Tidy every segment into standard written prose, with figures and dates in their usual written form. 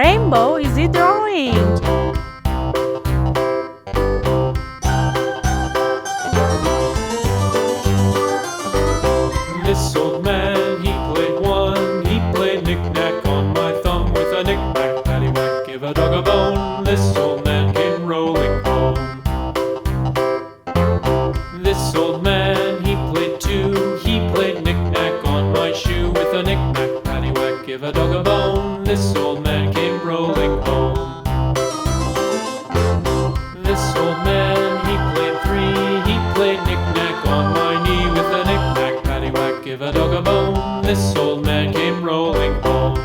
rainbow is he drawing? This old man, he played one. He played knick-knack on my thumb with a knick-knack, paddywhack, give a dog a bone. This old man came rolling home. This old man, he played two. He played knick-knack on my shoe with a knick-knack, paddywhack, give a dog a bone. This old man came rolling home. This old man, he played three. He played knick-knack on my knee with a knick-knack, paddywhack, give a dog a bone. This old man came rolling home.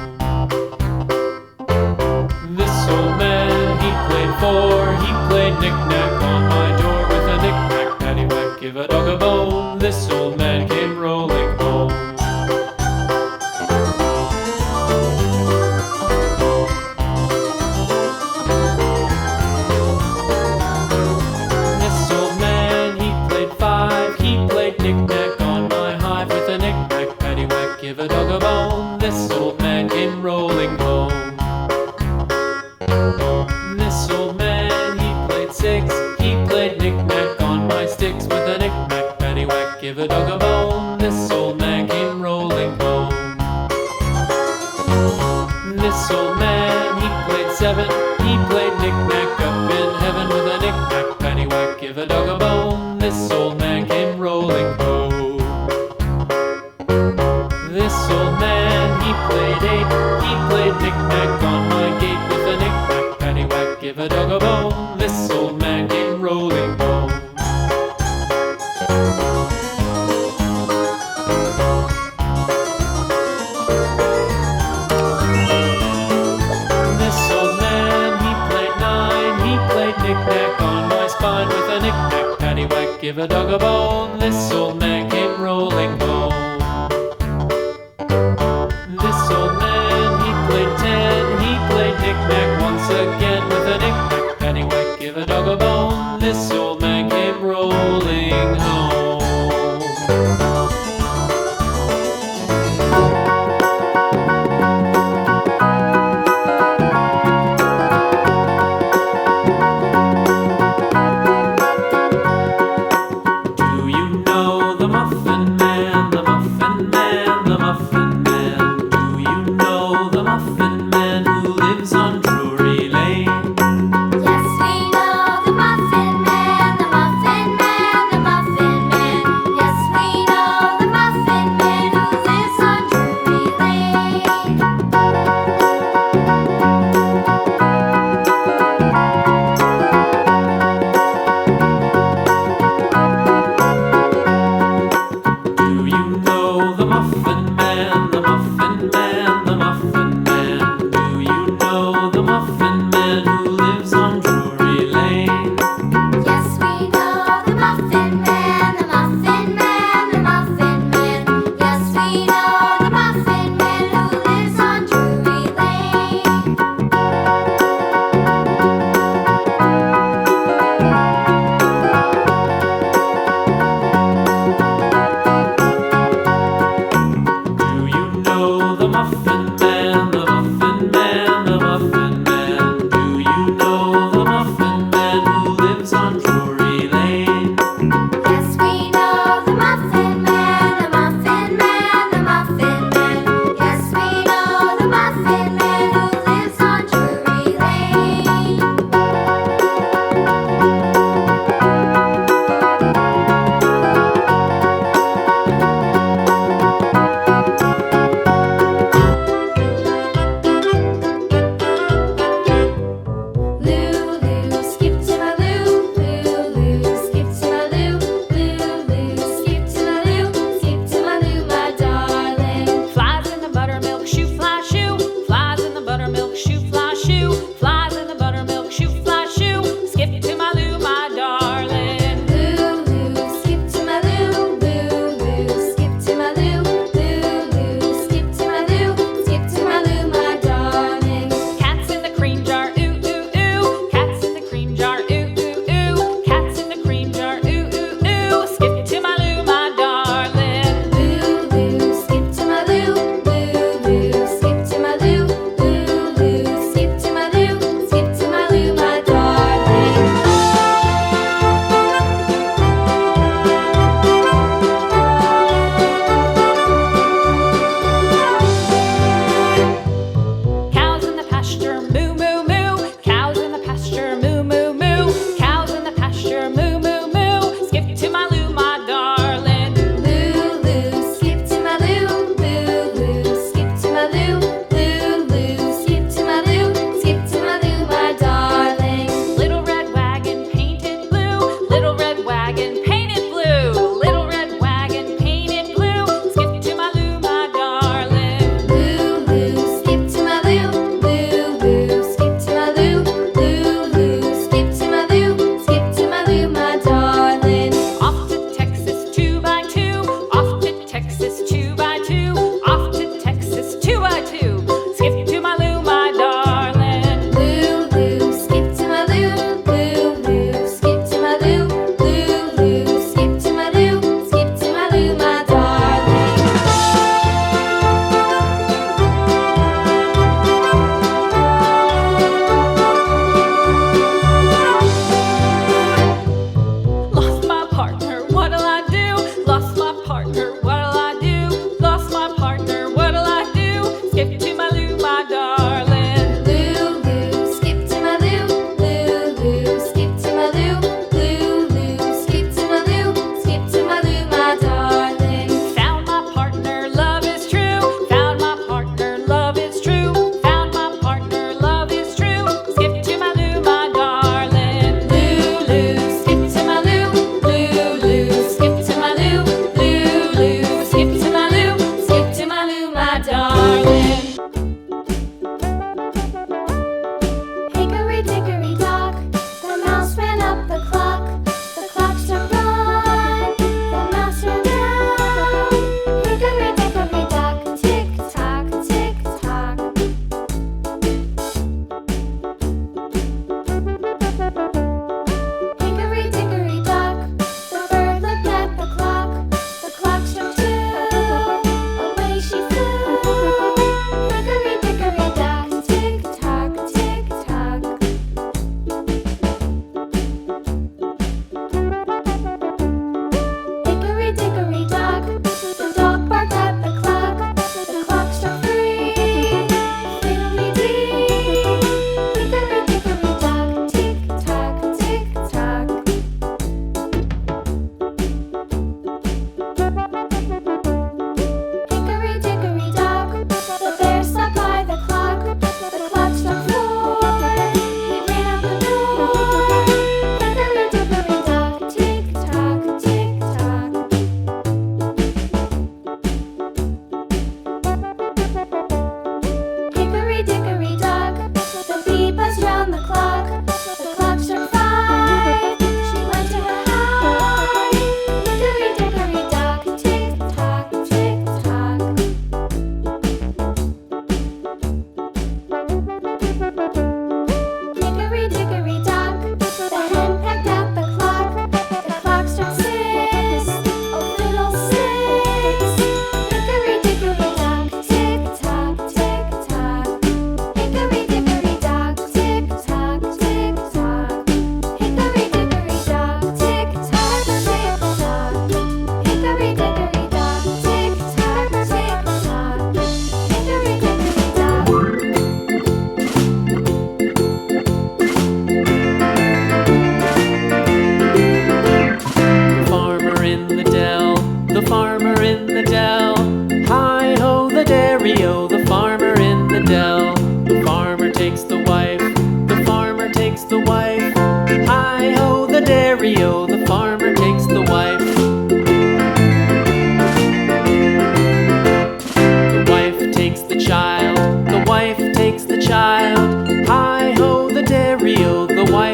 This old man, he played four. He played knick-knack on my door with a knick-knack, paddywhack, give a dog a bone. This old man came rolling home. This old man, he played five. He played knick-knack on my hive with a knick-knack, paddywhack, give a dog a bone. This old man came rolling home. This old man, he played six. He played knick-knack on my sticks with a knick-knack, paddywhack, give a dog a bone. This old man came rolling home. This old man, he played seven. He played knick-knack up in heaven with a knick-knack, paddywhack, give a dog a bone. This old man came rolling home. This old man, he played eight. He played knick-knack on my gate with a knick-knack, paddywhack, give a dog a bone. This old man came rolling home. This old man, he played nine. He played knick-knack on my spine with a knick-knack, paddywhack, give a dog a bone. This old man came rolling home. This old man, he played ten. He played knick-knack once again with a knick-knack, paddywhack, give a dog a bone. This old man came rolling home. Do you know the Muffin Man, the Muffin Man, the Muffin Man? Do you know the Muffin Man who lives on Drury Lane? Yes, we know the Muffin Man, the Muffin Man, the Muffin Man. Yes, we know the Muffin Man who lives on Drury Lane. Do you know the Muffin Man, the Muffin Man, the Muffin Man? Do you know the Muffin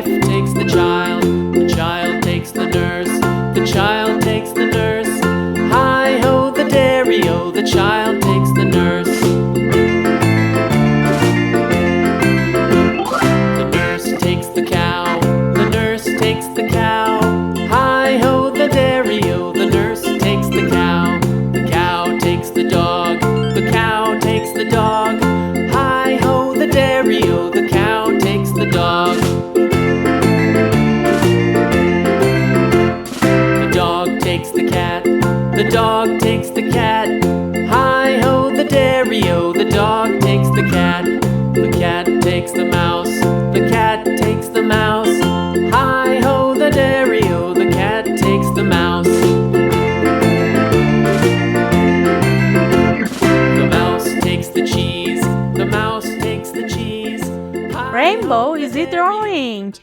wife takes the child takes the nurse, the child takes the nurse. Hi-ho the dairy-o, the child takes the nurse. The nurse takes the cow, the nurse takes the cow. Hi-ho the dairy-o, the nurse takes the cow. The cow takes the dog, the cow takes the dog. Hi-ho the dairy-o, the cow takes the dog. The dog takes the cat, the dog takes the cat. Hi-ho the dairy-o, the dog takes the cat. The cat takes the mouse, the cat takes the mouse. Hi-ho the dairy-o, the cat takes the mouse. The mouse takes the cheese, the mouse takes the cheese. Rainbow is a drawing.